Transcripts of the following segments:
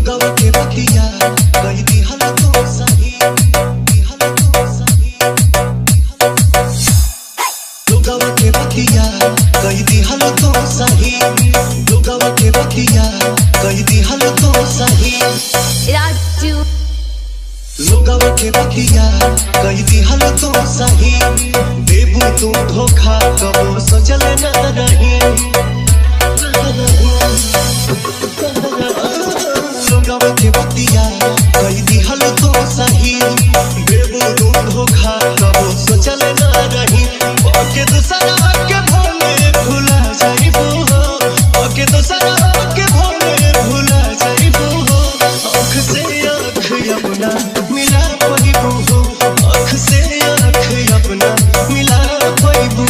लोगवा के बतिया कई दिहल तो सही दिहल तो सही लोगवा के बतिया कई दिहल तो सही लोगवा के बतिया कई दिहल तो सही राजू लोगवा के बतिया कई दिहल तो सही देबू तू धोखा कबो सोचल न रही लोगवा के बतिया कई दिहल तो सही देबू तू धोखा कबो सोचल न रही ओके दूसरा के भोले भुला जाइबो ओके दूसरा के भोले भुला जाइबो आँख से आँख अपना मिला पाइबो आँख से आँख अपना मिला पाइबो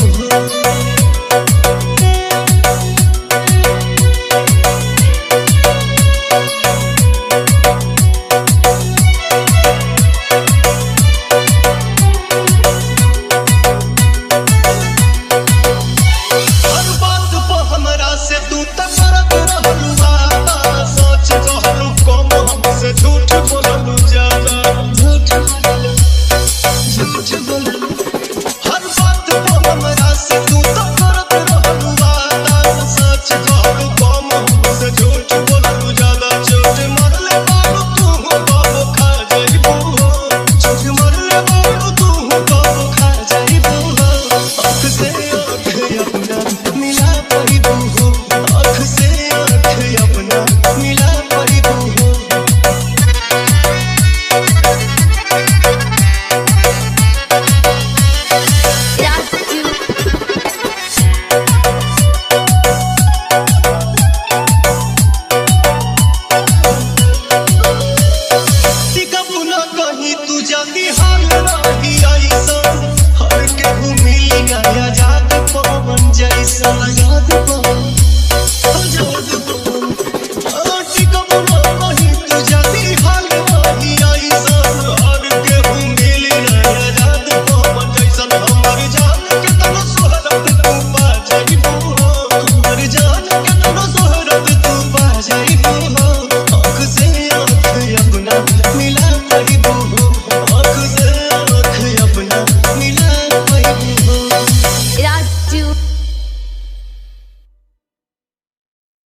हर बात पे हमरा से तू त करत रहलू वादा सोच रहलू कम हमसे झूठ बोललू ज्यादा झूठ बोललू हर बात पे हमरा से तू त करत रहलू वादा सोच रहलू कम हमसे झूठ बोललू ज्यादा चोट मरले बाबू तू बाबू खा जाइबू चोट मरले बाबू तू बाबू खा जाइबू आँख से आँख अपना मिला पाइबू आँख से आँख अपना मिला पाइबू राजू टिकबू न कहीं तू जल्दी हाल रही ऐसा हर केहू मिली आजाद पवन जैसा याद